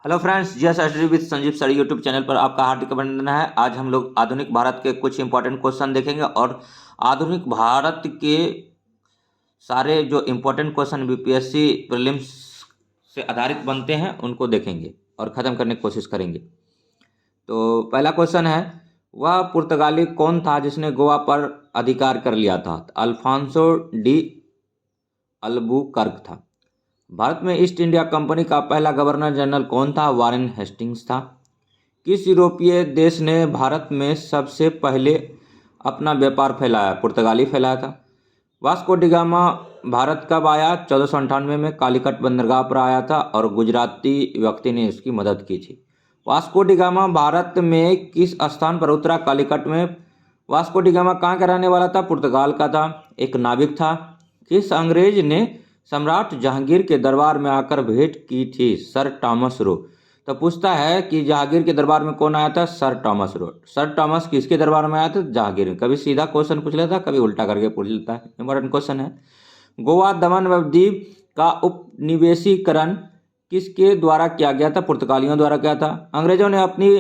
Hello friends, GS study with Sanjeev sir YouTube channel पर आपका हार्दिक अभिनंदन है। आज हम लोग आधुनिक भारत के कुछ इंपॉर्टेंट क्वेश्चन देखेंगे और आधुनिक भारत के सारे जो इंपॉर्टेंट क्वेश्चन बीपीएससी प्रीलिम्स से आधारित बनते हैं उनको देखेंगे और ख़त्म करने की कोशिश करेंगे। तो पहला क्वेश्चन है, वह पुर्तगाली कौन था जिसने गोवा पर अधिकार कर लिया था? अल्फांसो डी अल्बुकर्क था। भारत में ईस्ट इंडिया कंपनी का पहला गवर्नर जनरल कौन था? वारेन हेस्टिंग्स था। किस यूरोपीय देश ने भारत में सबसे पहले अपना व्यापार फैलाया? पुर्तगाली फैलाया था। वास्को डी गामा भारत कब आया? 1498 में कालीकट बंदरगाह पर आया था और गुजराती व्यक्ति ने उसकी मदद की थी। वास्को डी गामा भारत में किस स्थान पर उतरा? कालीकट में। वास्को डी गामा कहाँ का रहने वाला था? पुर्तगाल का था, एक नाविक था। किस अंग्रेज ने सम्राट जहांगीर के दरबार में आकर भेंट की थी? Sir Thomas Roe. तो पूछता है कि जहांगीर के दरबार में कौन आया था? Sir Thomas Roe. Sir Thomas किसके दरबार में आया था? जहांगीर में। कभी सीधा क्वेश्चन पूछ लेता, कभी उल्टा करके पूछ लेता है। इंपॉर्टेंट क्वेश्चन है। गोवा, दमन व दीव का उपनिवेशीकरण किसके द्वारा किया गया था? पुर्तगालियों द्वारा किया था। अंग्रेजों ने अपनी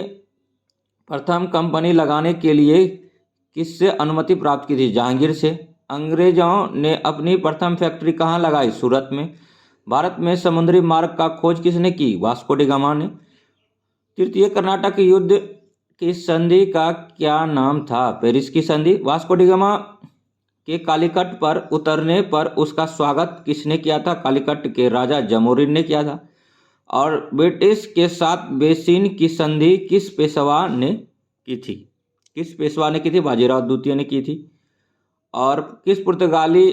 प्रथम कंपनी लगाने के लिए किससे अनुमति प्राप्त की थी? जहांगीर से। अंग्रेजों ने अपनी प्रथम फैक्ट्री कहाँ लगाई? सूरत में। भारत में समुद्री मार्ग का खोज किसने की? वास्को डी गामा ने। तृतीय कर्नाटक युद्ध की संधि का क्या नाम था? पेरिस की संधि। वास्को डी गामा के कालीकट पर उतरने पर उसका स्वागत किसने किया था? कालीकट के राजा जमोरिन ने किया था। और ब्रिटिश के साथ बेसिन की संधि किस पेशवा ने की थी? किस पेशवा ने की थी? बाजीराव द्वितीय ने की थी। और किस पुर्तगाली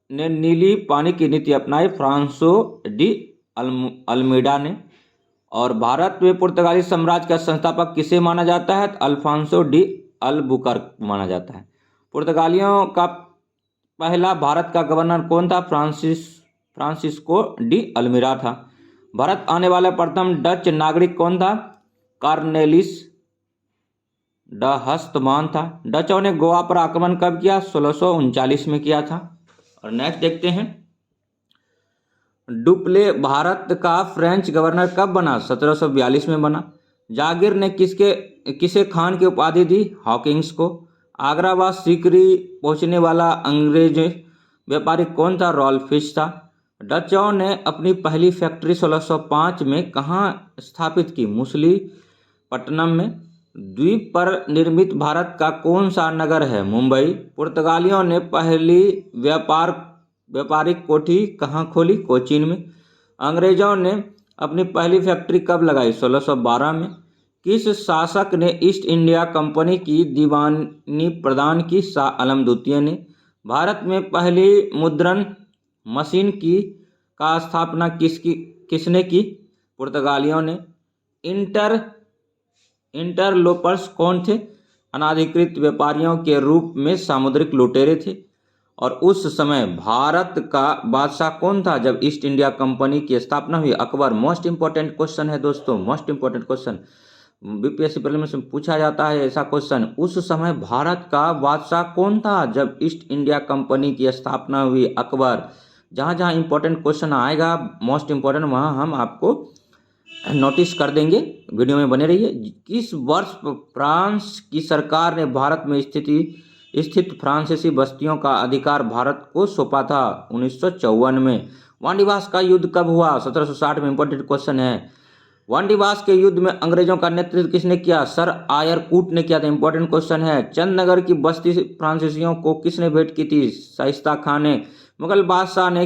ने नीली पानी की नीति अपनाई? फ्रांसो डी अल्मीडा ने। और भारत में पुर्तगाली साम्राज्य का संस्थापक किसे माना जाता है? अल्फांसो डी अल्बुकर्क माना जाता है। पुर्तगालियों का पहला भारत का गवर्नर कौन था? फ्रांसिस्को डी अल्मीरा था। भारत आने वाला प्रथम डच नागरिक कौन था? कार्नेलिस ड हस्तमान था। डचों ने गोवा पर आक्रमण कब किया? 1639 में किया था। और नेक्स्ट देखते हैं, डुप्ले भारत का फ्रेंच गवर्नर कब बना? 1742 में बना। जागीर ने किसे खान की उपाधि दी? हॉकिंस को। आगरा व सीकरी पहुंचने वाला अंग्रेज व्यापारी कौन था? रॉल्फ फिश था। डचों ने अपनी पहली फैक्ट्री 1605 में कहाँ स्थापित की? मुसलीपट्टनम में। द्वीप पर निर्मित भारत का कौन सा नगर है? मुंबई। पुर्तगालियों ने पहली व्यापारिक कोठी कहाँ खोली? कोचीन में। अंग्रेजों ने अपनी पहली फैक्ट्री कब लगाई? 1612 में। किस शासक ने ईस्ट इंडिया कंपनी की दीवानी प्रदान की? शाह आलम द्वितीय ने। भारत में पहली मुद्रण मशीन का स्थापना किसने की? पुर्तगालियों ने। इंटरलोपर्स कौन थे? अनाधिकृत व्यापारियों के रूप में सामुद्रिक लुटेरे थे। और उस समय भारत का बादशाह कौन था जब ईस्ट इंडिया कंपनी की स्थापना हुई? अकबर। मोस्ट इंपॉर्टेंट क्वेश्चन है दोस्तों, most important question BPSC prelims में पूछा जाता है ऐसा क्वेश्चन। उस समय भारत का बादशाह कौन था जब ईस्ट इंडिया कंपनी की स्थापना हुई? अकबर। जहाँ जहाँ इंपॉर्टेंट क्वेश्चन आएगा मोस्ट इंपॉर्टेंट, वहाँ हम आपको नोटिस कर देंगे। वीडियो में बने रहिए। किस वर्ष फ्रांस की सरकार ने भारत में स्थित फ्रांसीसी बस्तियों का अधिकार भारत को सौंपा था? 1954 में। वांडीवास का युद्ध कब हुआ? 1760 में। इंपॉर्टेंट क्वेश्चन है। वांडीवास के युद्ध में अंग्रेजों का नेतृत्व किसने किया? सर आयर कूट ने किया था। इंपॉर्टेंट क्वेश्चन है। चंदनगर की बस्ती फ्रांसीसियों को किसने भेंट की थी? शाइस्ता खान ने। मुगल बादशाह ने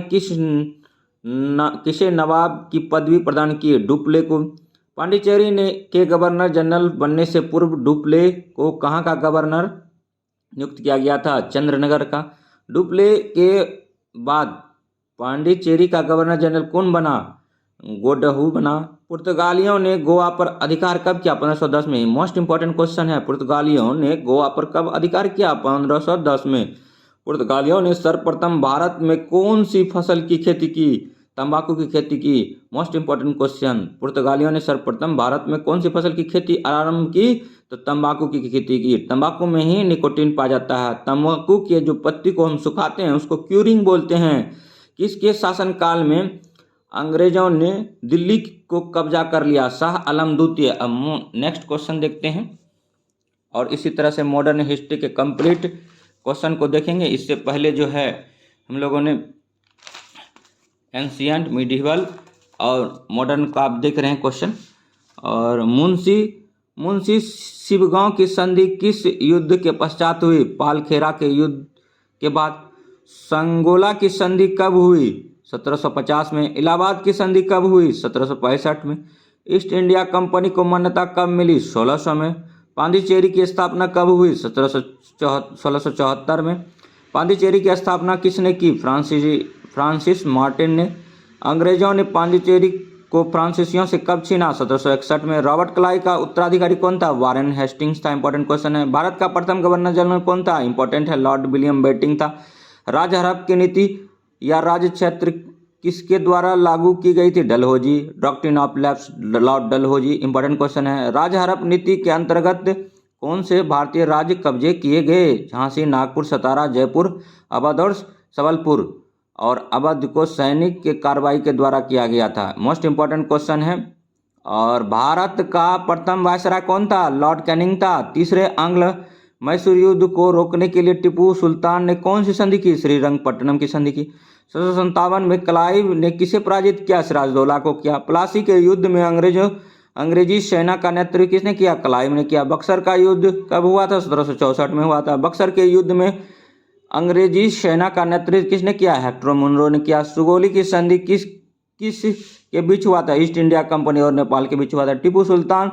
किसे नवाब की पदवी प्रदान की? डुप्ले को। पांडिचेरी के गवर्नर जनरल बनने से पूर्व डुप्ले को कहाँ का गवर्नर नियुक्त किया गया था? चंद्रनगर का। डुप्ले के बाद पांडिचेरी का गवर्नर जनरल कौन बना? गोडहू बना। पुर्तगालियों ने गोवा पर अधिकार कब किया? 1510 में। मोस्ट इंपॉर्टेंट क्वेश्चन है। पुर्तगालियों ने गोवा पर कब अधिकार किया? 1510 में। पुर्तगालियों ने सर्वप्रथम भारत में कौन सी फसल की खेती की? तंबाकू की खेती की। मोस्ट इंपॉर्टेंट क्वेश्चन, पुर्तगालियों ने सर्वप्रथम भारत में कौन सी फसल की खेती आरंभ की? तो तंबाकू की खेती की। तंबाकू में ही निकोटीन पाया जाता है। तंबाकू के जो पत्ती को हम सुखाते हैं उसको क्यूरिंग बोलते हैं। किसके शासनकाल में अंग्रेजों ने दिल्ली को कब्जा कर लिया? शाह आलम द्वितीय। अब नेक्स्ट क्वेश्चन देखते हैं और इसी तरह से मॉडर्न हिस्ट्री के कंप्लीट क्वेश्चन को देखेंगे। इससे पहले जो है हम लोगों ने एंशियंट, मिडिवल और मॉडर्न का आप देख रहे हैं क्वेश्चन। और मुंशी शिवगांव की संधि किस युद्ध के पश्चात हुई? पालखेरा के युद्ध के बाद। संगोला की संधि कब हुई? 1750 में। इलाहाबाद की संधि कब हुई? 1765 में। ईस्ट इंडिया कंपनी को मान्यता कब मिली? 1600 में। पांडिचेरी की स्थापना कब हुई? 1674 में। पांडिचेरी की स्थापना किसने की? फ्रांसिस मार्टिन ने। अंग्रेजों ने पांडिचेरी को फ्रांसीसियों से कब छीना? 1761 में। रॉबर्ट क्लाइव का उत्तराधिकारी कौन था? वारेन हेस्टिंग्स था। इंपॉर्टेंट क्वेश्चन है। भारत का प्रथम गवर्नर जनरल कौन था? इंपॉर्टेंट है, लॉर्ड विलियम बेंटिंक था। राज हड़प की नीति या राज्य क्षेत्र किसके द्वारा लागू की गई थी? Dalhousie. Doctrine of lapse, Lord Dalhousie. Important question है। राज हड़प नीति के अंतर्गत कौन से भारतीय राज्य कब्जे किए गए? झांसी, नागपुर, सतारा, जयपुर, अवध और सबलपुर। और अवध को सैनिक के कार्रवाई के द्वारा किया गया था। मोस्ट इंपॉर्टेंट क्वेश्चन है। और भारत का प्रथम वायसराय कौन था? लॉर्ड कैनिंग था। तीसरे आंग्ल मैसूर युद्ध को रोकने के लिए टीपू सुल्तान ने कौन सी संधि की? श्रीरंगपट्टनम की संधि की। 1757 में क्लाइव ने किसे पराजित किया? सिराजदौला को किया। प्लासी के युद्ध में अंग्रेजी सेना का नेतृत्व किसने किया? क्लाइव ने किया। बक्सर का युद्ध कब हुआ था? 1764 में हुआ था। बक्सर के युद्ध में अंग्रेजी सेना का नेतृत्व किसने किया? हेक्टर मुनरो ने किया। सुगोली की संधि किस के बीच हुआ था? ईस्ट इंडिया कंपनी और नेपाल के बीच हुआ था। टीपू सुल्तान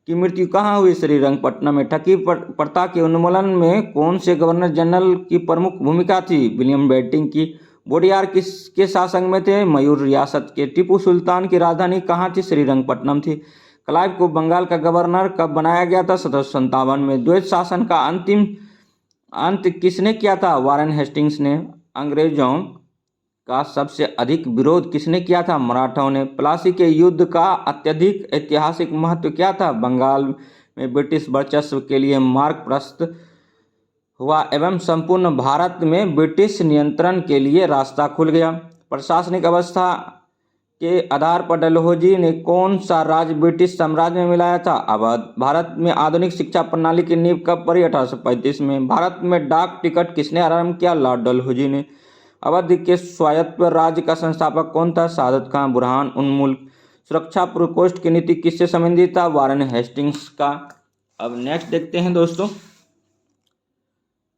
की मृत्यु कहाँ हुई? श्रीरंगपट्टनम में। ठगी प्रथा के उन्मूलन में कौन से गवर्नर जनरल की प्रमुख भूमिका थी? विलियम बेंटिंक की। वोडियार किसके शासन में थे? मयूर रियासत के। टीपू सुल्तान की राजधानी कहाँ थी? श्रीरंगपट्टनम थी। क्लाइव को बंगाल का गवर्नर कब बनाया गया था? 1757 में। द्वैत शासन का अंत किसने किया था? वारेन हेस्टिंग्स ने। अंग्रेजों का सबसे अधिक विरोध किसने किया था? मराठाओं ने। प्लासी के युद्ध का अत्यधिक ऐतिहासिक महत्व क्या था? बंगाल में ब्रिटिश वर्चस्व के लिए मार्ग प्रशस्त हुआ एवं संपूर्ण भारत में ब्रिटिश नियंत्रण के लिए रास्ता खुल गया। प्रशासनिक अवस्था के आधार पर डलहौजी ने कौन सा राज्य ब्रिटिश साम्राज्य में मिलाया था? अवध। भारत में आधुनिक शिक्षा प्रणाली की नींव कब पड़ी? 1835 में। भारत में डाक टिकट किसने आरंभ किया? लॉर्ड डलहौजी ने। अवध के स्वायत्त राज्य का संस्थापक कौन था? सादत खां, बुरहान उन मुल्क। सुरक्षा प्रकोष्ठ की नीति किससे संबंधित था? वारेन हेस्टिंग्स का। अब नेक्स्ट देखते हैं दोस्तों,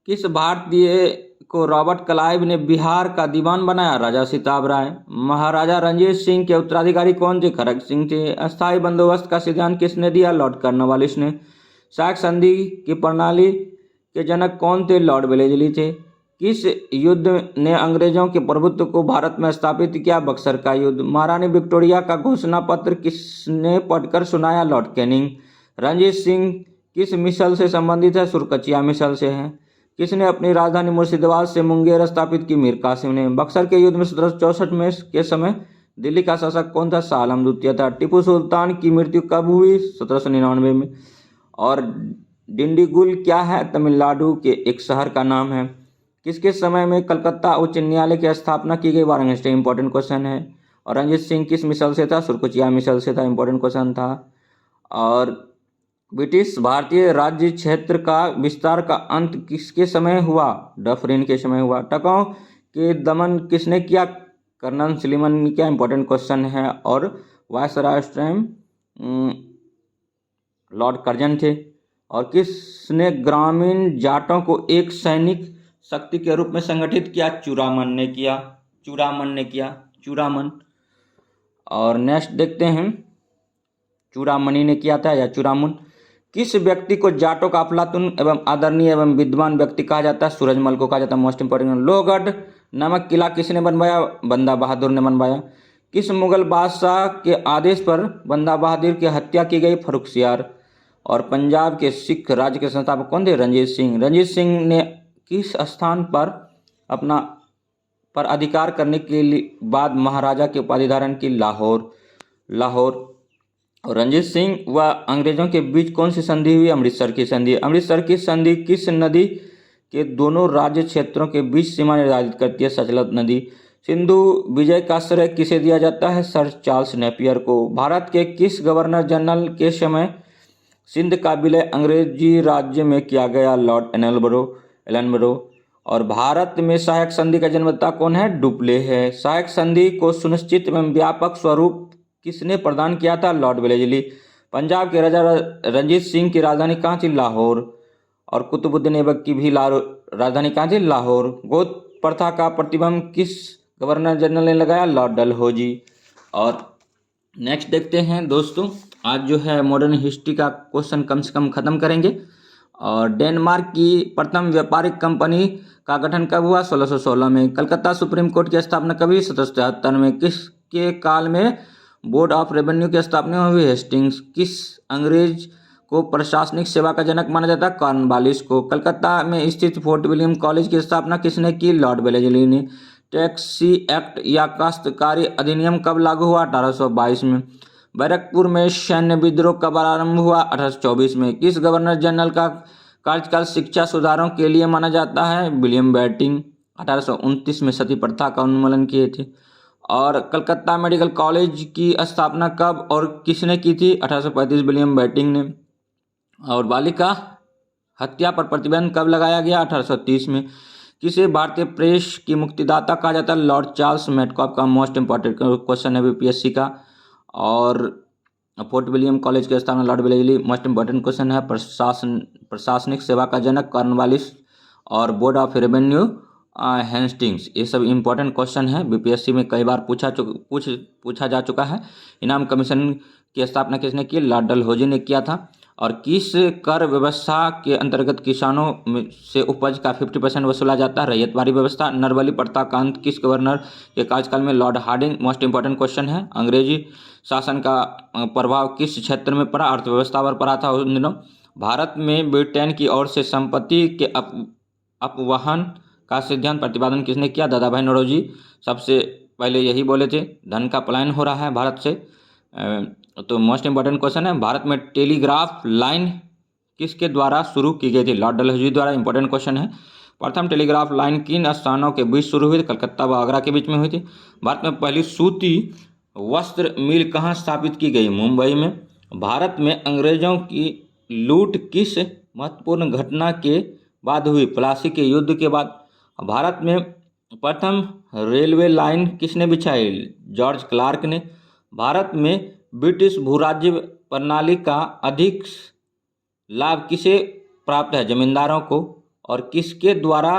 किस भारतीय को रॉबर्ट क्लाइव ने बिहार का दीवान बनाया? राजा सिताब राय। महाराजा रंजीत सिंह के उत्तराधिकारी कौन थे? खड़ग सिंह थे। अस्थायी बंदोबस्त का सिद्धांत किसने दिया? लॉर्ड कॉर्नवालिस ने। साख संधि की प्रणाली के जनक कौन थे? लॉर्ड वेलेस्ली थे। किस युद्ध ने अंग्रेजों के प्रभुत्व को भारत में स्थापित किया? बक्सर का युद्ध। महारानी विक्टोरिया का घोषणा पत्र किसने पढ़कर सुनाया? Lord Canning. रंजीत सिंह किस मिसल से संबंधित है? सुरकचिया मिसल से है। किसने अपनी राजधानी मुर्शिदाबाद से मुंगेर स्थापित की? मीर कासिम ने। बक्सर के युद्ध में 1764 में के समय दिल्ली का शासक कौन था? शाह आलम द्वितीय था। टीपू सुल्तान की मृत्यु कब हुई? 1799 में। और डिंडीगुल क्या है? तमिलनाडु के एक शहर का नाम है। किसके समय में कलकत्ता उच्च न्यायालय की स्थापना की गई? वाराणसी। इंपॉर्टेंट क्वेश्चन है। और रंजीत सिंह किस मिसल से था? सुरकुचिया मिसल से था। इंपॉर्टेंट क्वेश्चन था। और ब्रिटिश भारतीय राज्य क्षेत्र का विस्तार का अंत किसके समय हुआ? डफरिन के समय हुआ। टकों के दमन किसने किया? कर्नल सलीमन ने किया। इंपॉर्टेंट क्वेश्चन है। और वायसराय उस टाइम लॉर्ड कर्जन थे। और किसने ग्रामीण जाटों को एक सैनिक शक्ति के रूप में संगठित किया? चूड़ामन ने किया। चूड़ामन। और नेक्स्ट देखते हैं, चूड़ामणि ने किया था या चूड़ामन। किस व्यक्ति को जाटों का अफलातून एवं आदरणीय एवं विद्वान व्यक्ति कहा जाता है? सूरजमल को कहा जाता है। Most important. लोहगढ़ नामक किला किसने बनवाया? बंदा बहादुर ने बनवाया। किस मुगल बादशाह के आदेश पर बंदा बहादुर की हत्या की गई? फर्रुखसियार। और पंजाब के सिख राज्य के संस्थापक कौन थे? रंजीत सिंह। रंजीत सिंह ने किस स्थान पर अपना पर अधिकार करने के लिए बाद महाराजा की उपाधि धारण की? लाहौर। और रंजीत सिंह व अंग्रेजों के बीच कौन सी संधि हुई? अमृतसर की संधि। अमृतसर की संधि किस नदी के दोनों राज्य क्षेत्रों के बीच सीमा निर्धारित करती है? सतलज नदी। सिंधु विजय का श्रेय किसे दिया जाता है? सर चार्ल्स नेपियर को। भारत के किस गवर्नर जनरल के समय सिंध का विलय अंग्रेजी राज्य में किया गया? Lord Ellenborough. और भारत में सहायक संधि का जन्मदाता कौन है? डुप्ले है। सहायक संधि को सुनिश्चित एवं व्यापक स्वरूप किसने प्रदान किया था? Lord Wellesley. पंजाब के राजा रंजीत सिंह की राजधानी कहाँ थी? लाहौर। और कुतुबुद्दीन ऐबक की भी राजधानी कहाँ थी? लाहौर। गोद प्रथा का प्रतिबंध किस गवर्नर जनरल ने लगाया? लॉर्ड डलहौजी। और नेक्स्ट देखते हैं दोस्तों, आज जो है मॉडर्न हिस्ट्री का क्वेश्चन कम से कम खत्म करेंगे। और डेनमार्क की प्रथम व्यापारिक कंपनी का गठन कब हुआ? 1616 में। कलकत्ता सुप्रीम कोर्ट की स्थापना कभी? 1773 में। किसके काल में बोर्ड ऑफ रेवेन्यू की स्थापना हुई? हेस्टिंग्स। किस अंग्रेज को प्रशासनिक सेवा का जनक माना जाता है? कॉर्नवालिस को। कलकत्ता में स्थित फोर्ट विलियम कॉलेज की स्थापना किसने की? लॉर्ड वेलेस्ली ने। टैक्सी एक्ट या काश्तकारी अधिनियम कब लागू हुआ? 1822 में। बैरकपुर में सैन्य विद्रोह कब आरंभ हुआ? 1824 में। किस गवर्नर जनरल का कार्यकाल शिक्षा सुधारों के लिए माना जाता है? William Bentinck. 1829 में सती प्रथा का उन्मूलन किए थे। और कलकत्ता मेडिकल कॉलेज की स्थापना कब और किसने की थी? 1835 विलियम बेंटिंक ने। और बालिका हत्या पर प्रतिबंध कब लगाया गया? 1830 में। किसे भारतीय प्रेस की मुक्तिदाता कहा जाता है? लॉर्ड चार्ल्स मेटकॉफ का मोस्ट इंपॉर्टेंट क्वेश्चन है बीपीएससी का। और फोर्ट विलियम कॉलेज की स्थापना Lord Wellesley, most important question है। प्रशासनिक सेवा का जनक कॉर्नवालिस। और बोर्ड ऑफ रेवेन्यू हेस्टिंग्स। ये सब इंपॉर्टेंट क्वेश्चन है, बीपीएससी में कई बार पूछा जा चुका है। इनाम कमीशन की स्थापना किसने की? लॉर्ड डलहौजी ने किया था। और किस कर व्यवस्था के अंतर्गत किसानों से उपज का 50% वसूला जाता है? रैयतवाड़ी व्यवस्था। नरवली प्रताकांत किस गवर्नर के कार्यकाल में? Lord Harding. Most important question है। अंग्रेजी शासन का प्रभाव किस क्षेत्र में पड़ा? अर्थव्यवस्था पर पड़ा था उन दिनों। भारत में ब्रिटेन की ओर से संपत्ति के अपवहन का सिद्धांत प्रतिपादन किसने किया? दादा भाई नौरोजी सबसे पहले यही बोले थे, धन का पलायन हो रहा है भारत से। तो मोस्ट इंपॉर्टेंट क्वेश्चन है, भारत में टेलीग्राफ लाइन किसके द्वारा शुरू की गई थी? लॉर्ड डलहौजी द्वारा। इंपॉर्टेंट क्वेश्चन है। प्रथम टेलीग्राफ लाइन किन स्थानों के बीच शुरू हुई थी? कलकत्ता व आगरा के बीच में हुई थी। भारत में पहली सूती वस्त्र मिल कहाँ स्थापित की गई? मुंबई में। भारत में अंग्रेजों की लूट किस महत्वपूर्ण घटना के बाद हुई? प्लासी के युद्ध के बाद। भारत में प्रथम रेलवे लाइन किसने बिछाई? जॉर्ज क्लार्क ने। भारत में ब्रिटिश भूराज्य प्रणाली का अधिक लाभ किसे प्राप्त है? जमींदारों को। और किसके द्वारा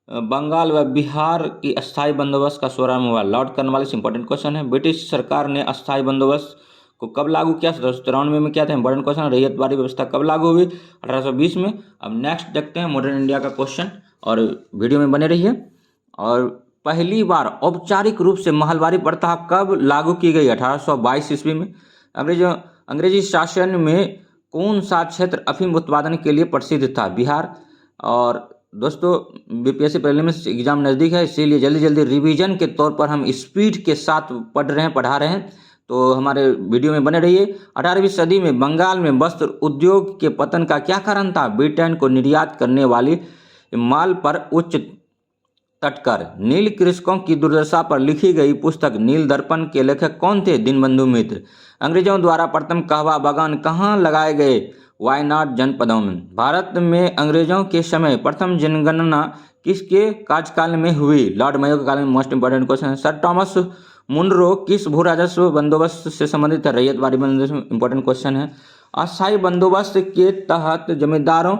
बंगाल व बिहार की अस्थायी बंदोबस्त का शुभारंभ हुआ? Lord Cornwallis. इंपॉर्टेंट क्वेश्चन है। ब्रिटिश सरकार ने अस्थायी बंदोबस्त को कब लागू किया? 1793 में किया था। Important question. रैयतवाड़ी व्यवस्था कब लागू हुई? 1820 में। अब नेक्स्ट देखते हैं मॉडर्न इंडिया का क्वेश्चन, और वीडियो में बने रहिए। और पहली बार औपचारिक रूप से महलवारी प्रथा कब लागू की गई? 1822 ईस्वी में। अंग्रेजी शासन में कौन सा क्षेत्र अफीम उत्पादन के लिए प्रसिद्ध था? बिहार। और दोस्तों बीपीएससी प्रीलिम्स एग्जाम नज़दीक है, इसीलिए जल्दी जल्दी रिवीजन के तौर पर हम स्पीड के साथ पढ़ा रहे हैं, तो हमारे वीडियो में बने रहिए। 18वीं सदी में बंगाल में वस्त्र उद्योग के पतन का क्या कारण था? ब्रिटेन को निर्यात करने वाली माल पर उच्च तटकर। नील कृषकों की दुर्दशा पर लिखी गई पुस्तक नील दर्पण के लेखक कौन थे? दीनबंधु मित्र। अंग्रेजों द्वारा प्रथम कहवा बागान कहाँ लगाए गए? वायनाड जनपदों में। भारत में अंग्रेजों के समय प्रथम जनगणना किसके कार्यकाल में हुई? लॉर्ड मेयो के काल में। मोस्ट इंपॉर्टेंट क्वेश्चन है। सर टॉमस मुनरो किस भू राजस्व बंदोबस्त से संबंधित है? रैयतवाड़ी बंदोबस्त। इंपॉर्टेंट क्वेश्चन है। अस्थायी बंदोबस्त के तहत जमींदारों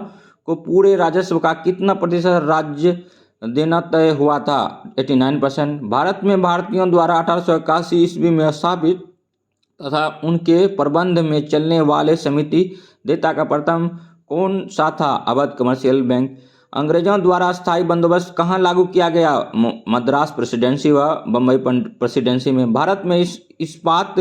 को पूरे राजस्व का कितना प्रतिशत राज्य देना तय हुआ था? 89%। भारत में भारतीयों द्वारा 1881 ईस्वी में स्थापित तथा उनके प्रबंध में चलने वाले समिति देता का प्रथम कौन सा था? Awadh commercial bank. अंग्रेजों द्वारा स्थायी बंदोबस्त कहाँ लागू किया गया? मद्रास प्रेसिडेंसी व बम्बई प्रेसिडेंसी में। भारत में इस्पात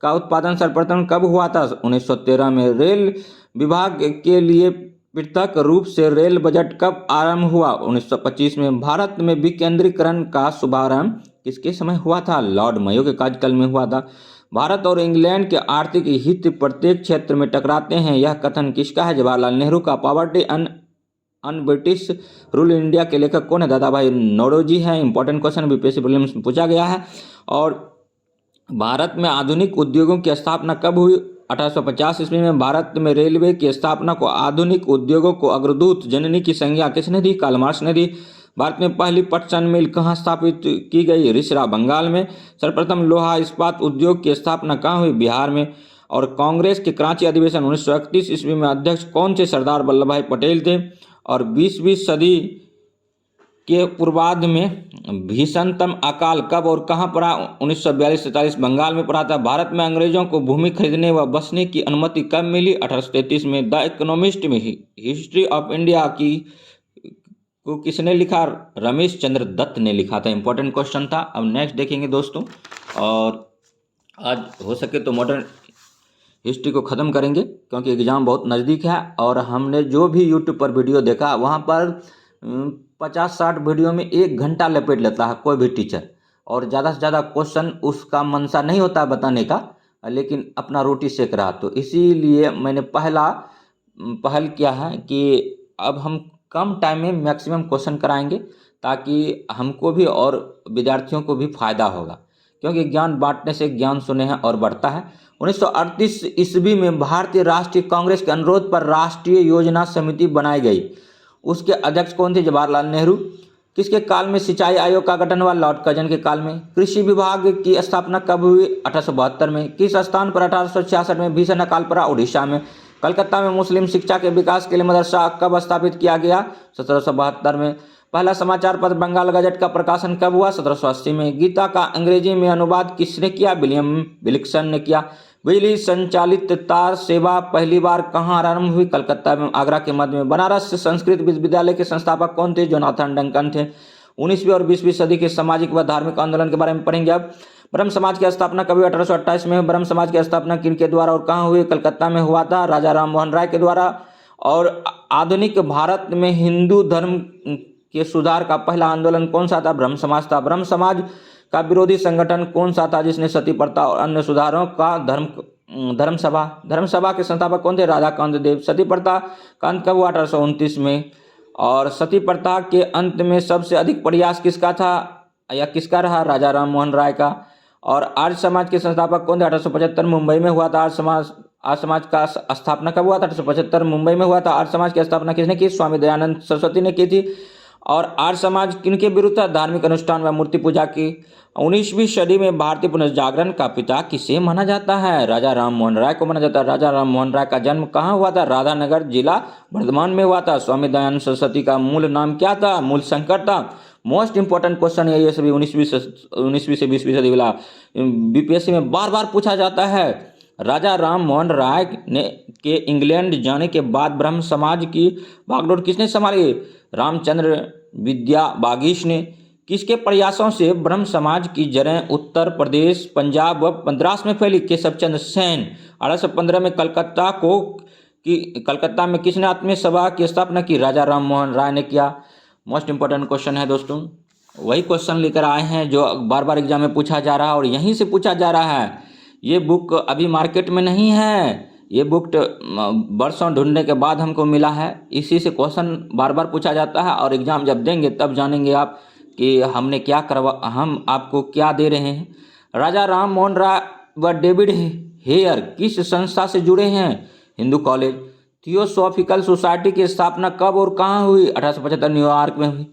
का उत्पादन सर्वप्रथम कब हुआ था? 1913 में। रेल विभाग के लिए पृथक रूप से रेल बजट कब आरंभ हुआ? 1925 में। भारत में विकेंद्रीकरण का शुभारंभ किसके समय हुआ था? लॉर्ड मेयो के कार्यकाल में हुआ था। भारत और इंग्लैंड के आर्थिक हित प्रत्येक क्षेत्र में टकराते हैं, यह कथन किसका है? जवाहरलाल नेहरू का। Poverty un British rule India के लेखक कौन है? दादा भाई नौरोजी हैं। इंपॉर्टेंट क्वेश्चन बीपीएससी प्रीलिम्स में पूछा गया है। और भारत में आधुनिक उद्योगों की स्थापना कब हुई? 1850 ईस्वी में। भारत में रेलवे की स्थापना को आधुनिक उद्योगों को अग्रदूत जननी की संज्ञा किसने दी? कार्ल मार्क्स ने दी। भारत में पहली पटसन मिल कहाँ स्थापित की गई? रिसरा, बंगाल में। सर्वप्रथम लोहा इस्पात उद्योग की स्थापना कहाँ हुई? बिहार में। और कांग्रेस के कराची अधिवेशन 1931 ईस्वी में अध्यक्ष कौन थे? सरदार वल्लभ भाई पटेल थे। और 20वीं सदी के पूर्वार्ध में भीषणतम अकाल कब और कहाँ पड़ा? 1942-43 बंगाल में पड़ा था। भारत में अंग्रेजों को भूमि खरीदने व बसने की अनुमति कब मिली? 1833 में। द इकोनॉमिस्ट में हिस्ट्री ऑफ इंडिया की को किसने लिखा? रमेश चंद्र दत्त ने लिखा था। इंपॉर्टेंट क्वेश्चन था। अब नेक्स्ट देखेंगे दोस्तों, और आज हो सके तो मॉडर्न हिस्ट्री को ख़त्म करेंगे क्योंकि एग्ज़ाम बहुत नज़दीक है। और हमने जो भी यूट्यूब पर वीडियो देखा वहाँ पर 50-60 वीडियो में 1 घंटा लपेट लेता है कोई भी टीचर, और ज़्यादा से ज़्यादा क्वेश्चन उसका मनसा नहीं होता बताने का, लेकिन अपना रोटी सेक रहा। तो इसीलिए मैंने पहल किया है कि अब हम कम टाइम में मैक्सिमम क्वेश्चन कराएंगे ताकि हमको भी और विद्यार्थियों को भी फायदा होगा, क्योंकि ज्ञान बांटने से ज्ञान सुने हैं और बढ़ता है। 1938 ईस्वी में भारतीय राष्ट्रीय कांग्रेस के अनुरोध पर राष्ट्रीय योजना समिति बनाई गई। उसके अध्यक्ष कौन थे? जवाहरलाल नेहरू। किसके काल में सिंचाई आयोग का गठन हुआ? लॉर्ड कर्जन के काल में। कृषि विभाग की स्थापना कब हुई? 1872 में। किस स्थान पर 1866 में भीषण अकाल पड़ा? उड़ीसा में। कलकत्ता में मुस्लिम शिक्षा के विकास के लिए मदरसा कब स्थापित किया गया? 1772 में। पहला समाचार पत्र बंगाल गजट का प्रकाशन कब हुआ? 1780 में। गीता का अंग्रेजी में अनुवाद किसने किया? विलियम विल्सन ने किया। बिजली संचालित तार सेवा पहली बार कहाँ आरंभ हुई? कलकत्ता में, आगरा के मध्य में। बनारस संस्कृत विश्वविद्यालय के संस्थापक कौन थे? जोनाथन डंकन थे। 19वीं और 20वीं सदी के सामाजिक व धार्मिक आंदोलन के बारे में पढ़ेंगे। अब ब्रह्म समाज की स्थापना कब हुई? 1828 में। ब्रह्म समाज की स्थापना किनके द्वारा और कहाँ हुई? कलकत्ता में हुआ था, राजा राम मोहन राय के द्वारा। और आधुनिक भारत में हिंदू धर्म के सुधार का पहला आंदोलन कौन सा था? ब्रह्म समाज था। ब्रह्म समाज का विरोधी संगठन कौन सा था जिसने सती प्रथा और अन्य सुधारों का धर्मसभा के संस्थापक कौन थे? राधाकांत देव। सती प्रथा का अंत कब हुआ? 1829 में। और सती प्रथा के अंत में सबसे अधिक प्रयास किसका था या किसका रहा? राजा राम मोहन राय का। और आर्य समाज के संस्थापक कौन थे? 1875 मुंबई में हुआ था। आर्य समाज का स्थापना कब हुआ था? 1875 मुंबई में हुआ था। आर्य समाज की स्थापना किसने की? स्वामी दयानंद सरस्वती ने की थी। और आर्य समाज किनके विरुद्ध था? धार्मिक अनुष्ठान व मूर्ति पूजा की। 19वीं सदी में भारतीय पुनर्जागरण का पिता किसे माना जाता है? राजा राम मोहन राय को माना जाता है। राजा राम मोहन राय का जन्म कहाँ हुआ था? राधानगर जिला वर्धमान में हुआ था। स्वामी दयानंद सरस्वती का मूल नाम क्या था? मूल शंकर था। मोस्ट इंपॉर्टेंट क्वेश्चन है ये सभी 19वीं से 20वीं सदी वाला बीपीएससी में बार बार पूछा जाता है। राजा राम मोहन राय ने के इंग्लैंड जाने के बाद ब्रह्म समाज की बागडोर किसने संभाली? रामचंद्र विद्या बागीश ने। किसके प्रयासों से ब्रह्म समाज की जड़ें उत्तर प्रदेश, पंजाब व मद्रास में फैली? केशव चंद्र सेन। 1815 में कलकत्ता में किसने आत्मीय सभा की स्थापना की? राजा राम मोहन राय ने किया। मोस्ट इंपॉर्टेंट क्वेश्चन है दोस्तों, वही क्वेश्चन लेकर आए हैं जो बार बार एग्जाम में पूछा जा रहा है और यहीं से पूछा जा रहा है। ये बुक अभी मार्केट में नहीं है, ये बुक बरसों ढूंढने के बाद हमको मिला है। इसी से क्वेश्चन बार बार पूछा जाता है और एग्जाम जब देंगे तब जानेंगे आप कि हम आपको क्या दे रहे हैं। राजा राम मोहन राय व डेविड हेयर किस संस्था से जुड़े हैं? हिंदू कॉलेज। थियोसॉफिकल सोसाइटी की स्थापना कब और कहाँ हुई? 1875 न्यूयॉर्क में हुई।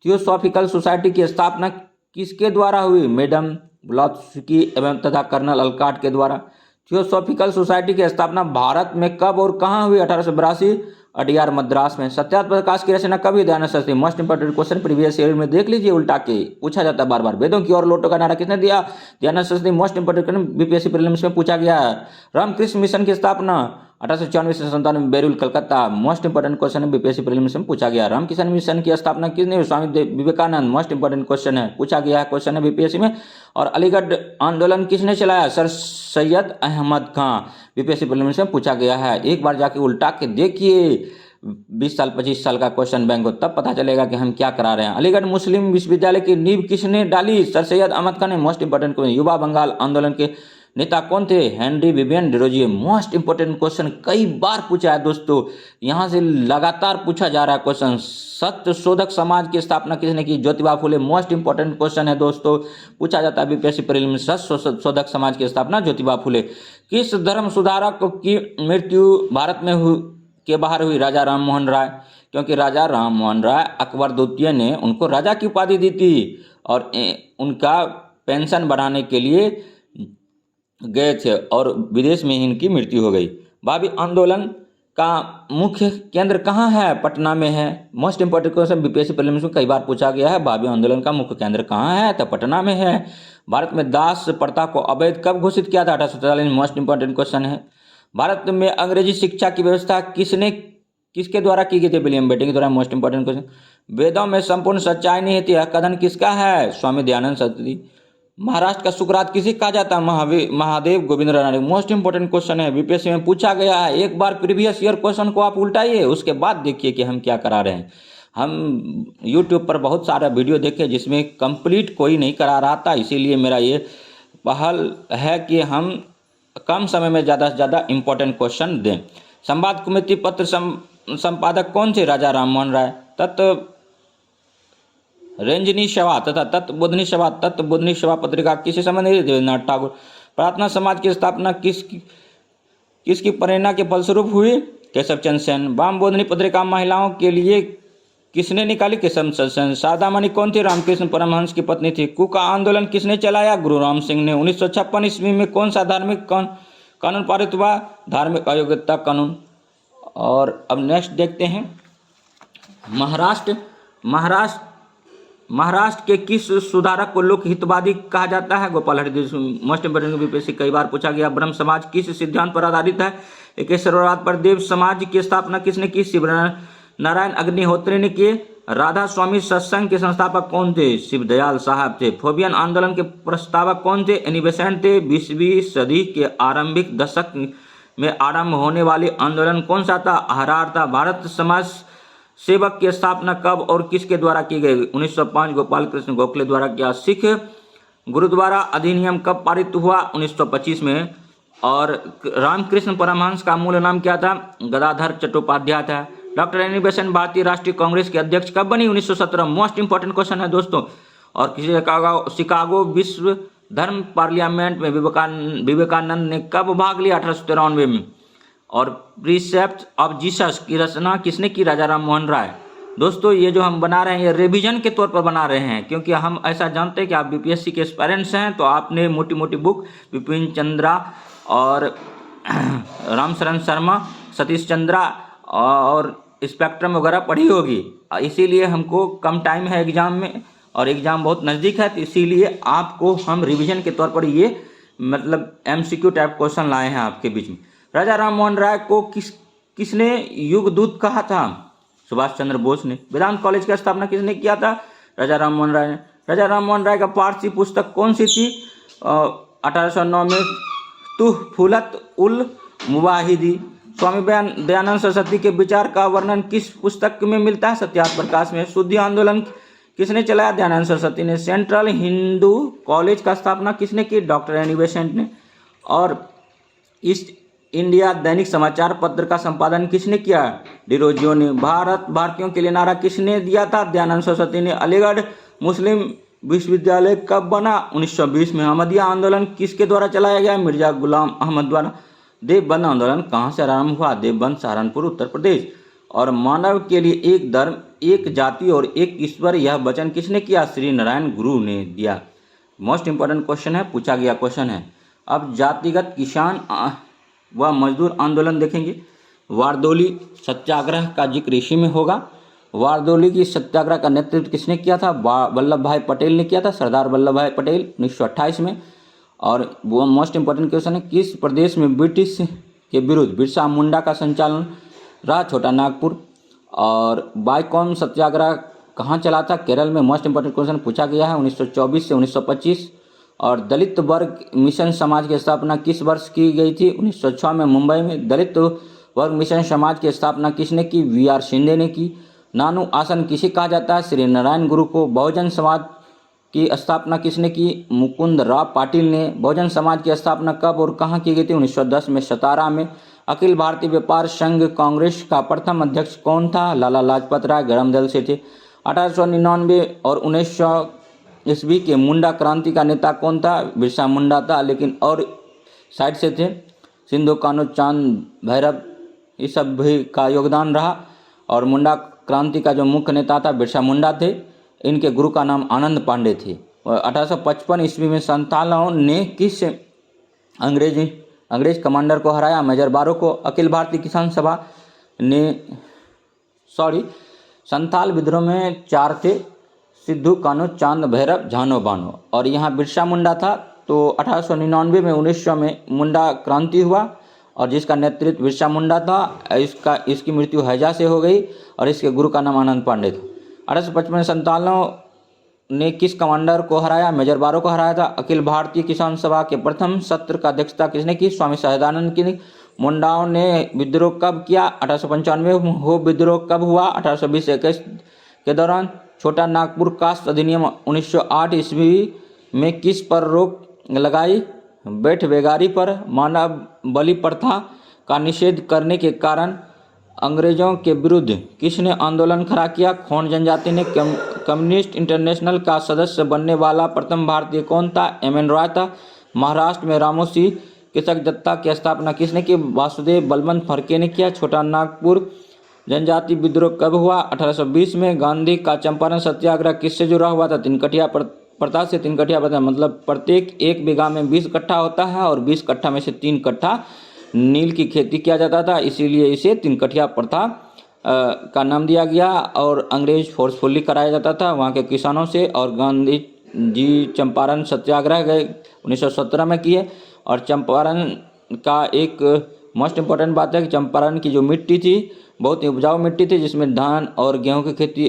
थियोसॉफिकल सोसाइटी की स्थापना किसके द्वारा हुई? मैडम ब्लॉत्स्की एवं तथा कर्नल अलकाट के द्वारा। थियोसॉफिकल सोसाइटी की स्थापना भारत में कब और कहाँ हुई? 1882 अडियार मद्रास में। सत्यार्थ प्रकाश की रचना कब हुई? Dayanand Saraswati. Most important question previous year में देख लीजिए, उल्टा के पूछा जाता है बार बार। वेदों की ओर लौटो का नारा किसने दिया? Dayanand Saraswati. Most important question BPSC prelims में पूछा गया है। रामकृष्ण मिशन की स्थापना 1894 से 97 में बैरुल कलकत्ता। मोस्ट इंपोर्टेंट क्वेश्चन है बीपीएससी प्रीलिम्स में पूछा गया। रामकृष्ण मिशन की स्थापना किसने? Swami Vivekananda. Most important question है, पूछा गया है क्वेश्चन है बीपीएससी में। और अलीगढ़ आंदोलन किसने चलाया? सर सैयद अहमद खां। बीपीएससी प्रीलिम्स में पूछा गया है। एक बार जाके उल्टा के देखिए 20 साल 25 साल का क्वेश्चन बैंक हो, तब पता चलेगा कि हम क्या करा रहे हैं। अलीगढ़ मुस्लिम विश्वविद्यालय की नींव किसने डाली? सर सैयद अहमद खान ने। Most important question. युवा बंगाल आंदोलन के नेता कौन थे? Henry Vivian Derozio. Most important question, कई बार पूछा है दोस्तों, यहाँ से लगातार पूछा जा रहा है क्वेश्चन। सत्य शोधक समाज की स्थापना किसने की? Jyotiba Phule. Most important question है दोस्तों, पूछा जाता है बीपीएससी प्रीलिम्स में। सत्य शोधक समाज की स्थापना ज्योतिबा फुले। किस धर्म सुधारक की मृत्यु भारत में के बाहर हुई? राजा राम मोहन राय। क्योंकि राजा राम मोहन राय अकबर द्वितीय ने उनको राजा की उपाधि दी थी और उनका पेंशन बढ़ाने के लिए गए थे और विदेश में ही इनकी मृत्यु हो गई। भाभी आंदोलन का मुख्य केंद्र कहाँ है? पटना में है। Most important question BPSC prelims में कई बार पूछा गया है। भाभी आंदोलन का मुख्य केंद्र कहाँ है? तो पटना में है। भारत में दास प्रथा को अवैध कब घोषित किया था? 1843। मोस्ट इंपोर्टेंट क्वेश्चन है। भारत में अंग्रेजी शिक्षा की व्यवस्था किसके द्वारा की गई थी? विलियम बेंटिक के द्वारा। Most important question. वेदों में संपूर्ण सच्चाई नहीं थी, यह कथन किसका है? स्वामी दयानंद सरस्वती। महाराष्ट्र का सुकरात किसे कहा जाता है? महादेव गोविंद नायक। मोस्ट इंपोर्टेंट क्वेश्चन है, बीपीएससी में पूछा गया है। एक बार प्रीवियस ईयर क्वेश्चन को आप उल्टाइए, उसके बाद देखिए कि हम क्या करा रहे हैं। हम यूट्यूब पर बहुत सारा वीडियो देखे जिसमें कंप्लीट कोई नहीं करा रहा था, इसीलिए मेरा ये पहल है कि हम कम समय में ज़्यादा से ज़्यादा इंपॉर्टेंट क्वेश्चन दें। संवाद कुमुदी पत्र संपादक कौन थे? राजा राम मोहन राय। रंजनी सभा तथा तत्वबोधिनी सभा पत्रिका किसे संबंधित? देवेंद्रनाथ टैगोर। प्रार्थना समाज की स्थापना किसकी प्रेरणा के फलस्वरूप हुई? केशव चंद्र सेन। वाम बोधिनी पत्रिका महिलाओं के लिए किसने निकाली? केशव चंद्र सेन। शारदा मणि कौन थी? रामकृष्ण परमहंस की पत्नी थी। कुका आंदोलन किसने चलाया? गुरु राम सिंह ने। 1956 ईस्वी में कौन सा धार्मिक कानून पारित हुआ? धार्मिक अयोग्यता कानून। और अब नेक्स्ट देखते हैं, महाराष्ट्र के किस सुधारक को लोक हितवादी कहा जाता है? Gopal Haridas. Most important BPSC कई बार पूछा गया। ब्रह्म समाज किस सिद्धांत पर आधारित है? एकेश्वरवाद पर। देव समाज की स्थापना किसने की? शिव नारायण अग्निहोत्री ने की। राधा स्वामी सत्संग के संस्थापक कौन थे? शिवदयाल साहब थे। फोबियन आंदोलन के प्रस्तावक कौन थे? एनी बेसेंट थे। 20वीं सदी के आरंभिक दशक में आरंभ होने वाली आंदोलन कौन सा था? अहरार था। भारत समाज सेवक की स्थापना कब और किसके द्वारा की गई? 1905 गोपाल कृष्ण गोखले द्वारा किया। सिख गुरुद्वारा अधिनियम कब पारित हुआ? 1925 में। और रामकृष्ण परमहंस का मूल नाम क्या था? गदाधर चट्टोपाध्याय था। डॉक्टर एनी बेसेंट भारतीय राष्ट्रीय कांग्रेस के अध्यक्ष कब बनी? 1917। मोस्ट इंपोर्टेंट क्वेश्चन है दोस्तों। और शिकागो विश्व धर्म पार्लियामेंट में विवेकानंद ने कब भाग लिया? 1893 में। और प्रीसेप्ट ऑफ जीसस की रचना किसने की? राजा राम मोहन राय। दोस्तों ये जो हम बना रहे हैं ये रिवीजन के तौर पर बना रहे हैं, क्योंकि हम ऐसा जानते हैं कि आप बीपीएससी के एस्पायरेंट्स हैं, तो आपने मोटी मोटी बुक विपिन चंद्रा और रामशरण शर्मा, सतीश चंद्रा और स्पेक्ट्रम वगैरह पढ़ी होगी। इसीलिए हमको कम टाइम है एग्जाम में और एग्जाम बहुत नज़दीक है, तो इसीलिए आपको हम रिवीजन के तौर पर ये मतलब एमसीक्यू टाइप क्वेश्चन लाए हैं आपके बीच में। राजा राम मोहन राय को किसने युग दूत कहा था? सुभाष चंद्र बोस ने। वेदांत कॉलेज की स्थापना किसने किया था? राजा राम मोहन राय ने। राजा राम मोहन राय का पारसी पुस्तक कौन सी थी? 1809 में तुहफुलत उल मुवाहिदी। स्वामी दयानंद सरस्वती के विचार का वर्णन किस पुस्तक में मिलता है? सत्यार्थ प्रकाश में। शुद्धि आंदोलन किसने चलाया? दयानंद सरस्वती ने। सेंट्रल हिंदू कॉलेज का स्थापना किसने की? डॉक्टर एनी बेसेंट ने। और ईस्ट इंडिया दैनिक समाचार पत्र का संपादन किसने किया? डिरोजियो ने। भारतीयों के लिए नारा किसने दिया था? दयानंद सरस्वती ने। अलीगढ़ मुस्लिम विश्वविद्यालय कब बना? 1920 में। अहमदिया आंदोलन किसके द्वारा चलाया गया? मिर्जा गुलाम अहमद द्वारा। देवबंद आंदोलन कहाँ से आरंभ हुआ? देवबंद सहारनपुर उत्तर प्रदेश। और मानव के लिए एक धर्म, एक जाति और एक ईश्वर, यह वचन किसने किया? श्री नारायण गुरु ने दिया। मोस्ट इंपोर्टेंट क्वेश्चन है, पूछा गया क्वेश्चन है। अब जातिगत किसान व मजदूर आंदोलन देखेंगे। वारदोली सत्याग्रह का जिक्र इसी में होगा। वारदोली की सत्याग्रह का नेतृत्व किसने किया था? वल्लभ भाई पटेल ने किया था, सरदार वल्लभ भाई पटेल, 1928 में। और वो मोस्ट इंपोर्टेंट क्वेश्चन है, किस प्रदेश में ब्रिटिश के विरुद्ध बिरसा मुंडा का संचालन रहा? छोटा नागपुर। और बाइकॉम सत्याग्रह कहाँ चला था? केरल में। मोस्ट इंपोर्टेंट क्वेश्चन पूछा गया है 1924 से 1925। और दलित वर्ग मिशन समाज की स्थापना किस वर्ष की गई थी? 1906 में मुंबई में। दलित वर्ग मिशन समाज की स्थापना किसने की? VR शिंदे ने की। नानू आसन किसे कहा जाता है? श्री नारायण गुरु को। बहुजन समाज की स्थापना किसने की? मुकुंद राव पाटिल ने। बहुजन समाज की स्थापना कब और कहाँ की गई थी? 1910 में सतारा में। अखिल भारतीय व्यापार संघ कांग्रेस का प्रथम अध्यक्ष कौन था? लाला लाजपत राय गरम दल से थे। 1899 और 1900 ईस्वी के मुंडा क्रांति का नेता कौन था? बिरसा मुंडा था, लेकिन और साइड से थे। सिंधु कान्हू चांद भैरव ये सब भी का योगदान रहा। और मुंडा क्रांति का जो मुख्य नेता था बिरसा मुंडा थे। इनके गुरु का नाम आनंद पांडे थे। 1855 ईस्वी में संतालों ने किस अंग्रेज कमांडर को हराया? मेजर बारो को। अखिल भारतीय किसान सभा ने संताल विद्रोह में 4 थे, सिद्धू कान्हू चांद भैरव झानो बानो, और यहाँ बिरसा मुंडा था। तो 1899 में 1900 में मुंडा क्रांति हुआ और जिसका नेतृत्व बिरसा मुंडा था। इसकी मृत्यु हैजा से हो गई और इसके गुरु का नाम आनंद पांडे था। 1855 में संतालों ने किस कमांडर को हराया? मेजर बारो को हराया था। अखिल भारतीय किसान सभा के प्रथम सत्र का अध्यक्षता किसने की? स्वामी सहजानंद की। मुंडाओं ने विद्रोह कब किया? 1895। हो विद्रोह कब हुआ? 1820-21 के दौरान। छोटा नागपुर कास्ट अधिनियम 1908 ईस्वी में किस पर रोक लगाई? बैठ बेगारी पर। मानव बलि प्रथा का निषेध करने के कारण अंग्रेजों के विरुद्ध किसने आंदोलन खड़ा किया? खोंड जनजाति ने। कम्युनिस्ट इंटरनेशनल का सदस्य बनने वाला प्रथम भारतीय कौन था? एम.एन. रॉय था। महाराष्ट्र में रामोसी कृषक दत्ता की स्थापना किसने की? वासुदेव बलवंत फड़के ने किया। छोटा नागपुर जनजाति विद्रोह कब हुआ? 1820 में। गांधी का चंपारण सत्याग्रह किससे जुड़ा हुआ था? तिनकठिया प्रथा से। तिनकठिया प्रथा मतलब प्रत्येक 1 बीघा में 20 कट्ठा होता है और 20 कट्ठा में से 3 कट्ठा नील की खेती किया जाता था, इसीलिए इसे तिनकठिया प्रथा का नाम दिया गया। और अंग्रेज फोर्सफुली कराया जाता था वहाँ के किसानों से। और गांधी जी चंपारण सत्याग्रह गए 1917 में किए। और चंपारण का एक मोस्ट इम्पोर्टेंट बात है कि चंपारण की जो मिट्टी थी बहुत ही उपजाऊ मिट्टी थी, जिसमें धान और गेहूं की खेती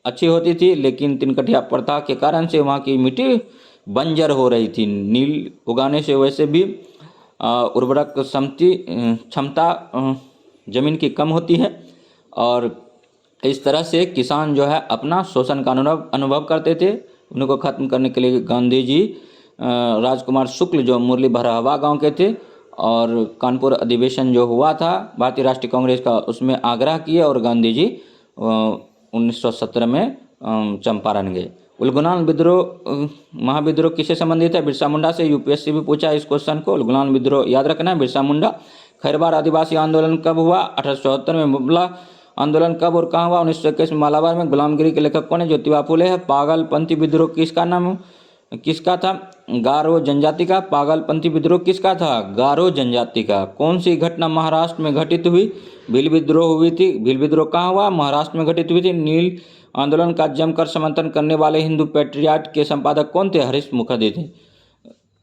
अच्छी होती थी, लेकिन तिनकठिया प्रथा के कारण से वहाँ की मिट्टी बंजर हो रही थी। नील उगाने से वैसे भी उर्वरक क्षमता जमीन की कम होती है और इस तरह से किसान जो है अपना शोषण का अनुभव करते थे। उनको खत्म करने के लिए गांधी जी राजकुमार शुक्ल जो मुरली भरहवा गांव के थे और कानपुर अधिवेशन जो हुआ था भारतीय राष्ट्रीय कांग्रेस का, उसमें आग्रह किए और गांधी जी 1917 में चंपारण गए। उलगुलान विद्रोह महाविद्रोह किससे संबंधित है? बिरसा मुंडा से। यूपीएससी भी पूछा इस क्वेश्चन को। उलगुलान विद्रोह याद रखना है, बिरसा मुंडा। खैरवार आदिवासी आंदोलन कब हुआ? 1874 में। मुबला आंदोलन कब और कहाँ हुआ? 1921 में मालाबार में। गुलामगिरी के लेखक कौन है? ज्योतिबा फुले है। पागलपंथी विद्रोह किसका था? गारो जनजाति का। पागलपंथी विद्रोह किसका था? गारो जनजाति का। कौन सी घटना महाराष्ट्र में घटित हुई? भील विद्रोह हुई थी। भील विद्रोह कहाँ हुआ? महाराष्ट्र में घटित हुई थी। नील आंदोलन का जमकर समर्थन करने वाले हिंदू पैट्रियट के संपादक कौन थे? हरीश मुखर्जी थे।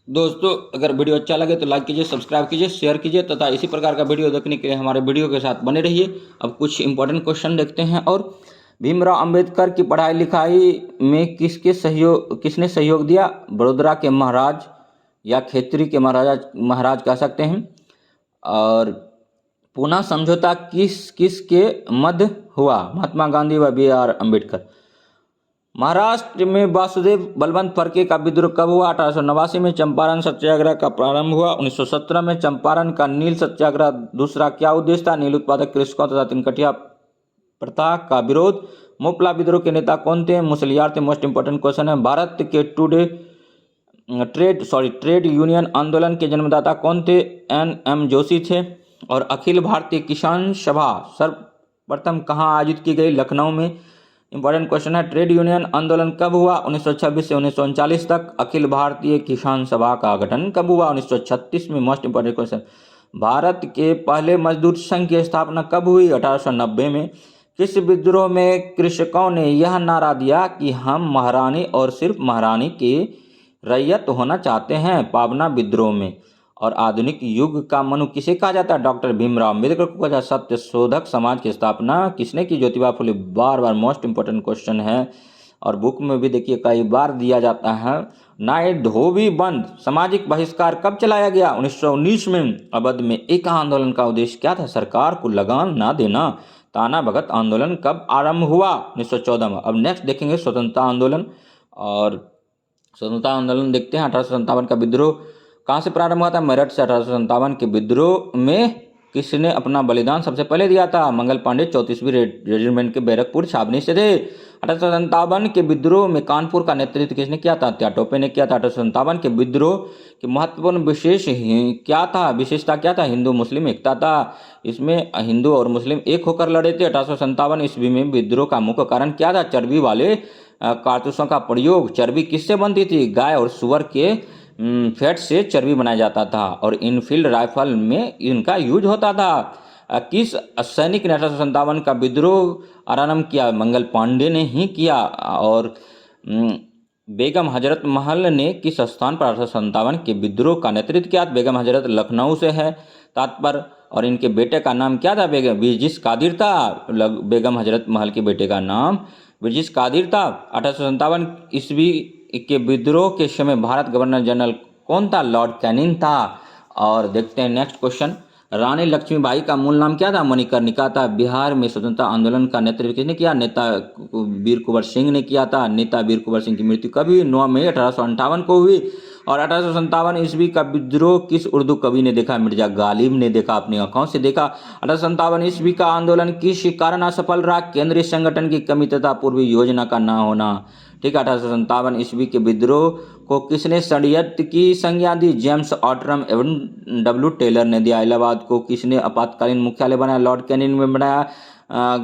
दोस्तों अगर वीडियो अच्छा लगे तो लाइक कीजिए, सब्सक्राइब कीजिए, शेयर कीजिए तथा इसी प्रकार का वीडियो देखने के लिए हमारे वीडियो के साथ बने रहिए। अब कुछ इंपॉर्टेंट क्वेश्चन देखते हैं। और भीमराव अंबेडकर की पढ़ाई लिखाई में किसने सहयोग दिया? बड़ौदा के महाराज या खेतरी के महाराज कह सकते हैं। और पूना समझौता किस के मध्य हुआ? महात्मा गांधी व बी.आर. अम्बेडकर। महाराष्ट्र में वासुदेव बलवंत फड़के का विद्रोह कब हुआ? 1889 में। चंपारण सत्याग्रह का प्रारंभ हुआ 1917 में। चंपारण का नील सत्याग्रह दूसरा क्या उद्देश्य था? नील उत्पादक कृषकों तथा तिनकठिया प्रथा का विरोध। मोपला विद्रोह के नेता कौन थे? मुसलियार थे। मोस्ट इंपोर्टेंट क्वेश्चन है। भारत के ट्रेड यूनियन आंदोलन के जन्मदाता कौन थे? N.M. जोशी थे। और अखिल भारतीय किसान सभा सर्वप्रथम कहाँ आयोजित की गई? लखनऊ में। इंपॉर्टेंट क्वेश्चन है। ट्रेड यूनियन आंदोलन कब हुआ? 1926 से 1939 तक। अखिल भारतीय किसान सभा का गठन कब हुआ? 1936 में। Most important question. भारत के पहले मजदूर संघ की स्थापना कब हुई? 1890 में। किस विद्रोह में कृषकों ने यह नारा दिया कि हम महारानी और सिर्फ महारानी की रैयत होना चाहते हैं? पाबना विद्रोह में। और आधुनिक युग का मनु किसे कहा जाता है? डॉक्टर भीमराव अम्बेडकर को कहा जाता है। सत्य शोधक समाज की स्थापना किसने की? ज्योतिबा फुले। बार बार मोस्ट इंपोर्टेंट क्वेश्चन है और बुक में भी देखिए कई बार दिया जाता है। नाय धोबी बंद सामाजिक बहिष्कार कब चलाया गया? 1919 में। अवध में एक आंदोलन का उद्देश्य क्या था? सरकार को लगान ना देना। ताना भगत आंदोलन कब आरंभ हुआ? 1914 में। अब नेक्स्ट देखेंगे स्वतंत्रता आंदोलन। और स्वतंत्रता आंदोलन देखते हैं। 1857 का विद्रोह कहाँ से प्रारंभ हुआ था? मेरठ से। 1857 के विद्रोह में किसने अपना बलिदान सबसे पहले दिया था? मंगल पांडे 34वीं रेजिमेंट के बैरकपुर छावनी से थे। 1857 के विद्रोह में कानपुर का नेतृत्व किसने किया था? त्या टोपे ने किया था। 1857 के विद्रोह की महत्वपूर्ण क्या था? विशेषता क्या था? हिंदू मुस्लिम एकता था। इसमें हिंदू और मुस्लिम एक होकर लड़े थे। 1857 ईस्वी में विद्रोह का मुख्य कारण क्या था? चर्बी वाले कारतूसों का प्रयोग। चर्बी किससे बनती थी? गाय और सुअर के फैट से चर्बी बनाया जाता था और इनफील्ड राइफल में इनका यूज होता था। किस सैनिक ने 1857 का विद्रोह आरंभ किया? मंगल पांडे ने ही किया। और बेगम हजरत महल ने किस स्थान पर 1857 के विद्रोह का नेतृत्व किया? बेगम हजरत लखनऊ से है तात्पर्य। और इनके बेटे का नाम क्या था? बिरजिस कादिर था। बेगम हजरत महल के बेटे का नाम बिरजिस कादिर था। 1857 ईस्वी के विद्रोह के समय भारत गवर्नर जनरल कौन था? लॉर्ड कैनिंग था। और देखते हैं नेक्स्ट क्वेश्चन। रानी लक्ष्मीबाई का मूल नाम क्या था? मणिकर्णिका था। बिहार में स्वतंत्रता आंदोलन का नेतृत्व किसने किया? नेता वीर कुंवर सिंह ने किया था। नेता वीर कुंवर सिंह की मृत्यु कब हुई? 9 मई 1858 को हुई। और 1857 ईस्वी का विद्रोह किस उर्दू कवि ने देखा? मिर्जा गालिब ने देखा, अपनी आंखों से देखा। 1857 ईस्वी का आंदोलन किस कारण असफल रहा? केंद्रीय संगठन की कमी तथा पूर्व योजना का न होना। ठीक है। 1857 ईस्वी के विद्रोह को किसने षड्यंत्र की संज्ञा दी? जेम्स ऑटरम एवं डब्ल्यू टेलर ने दिया। इलाहाबाद को किसने आपातकालीन मुख्यालय बनाया? लॉर्ड कैनिंग ने बनाया।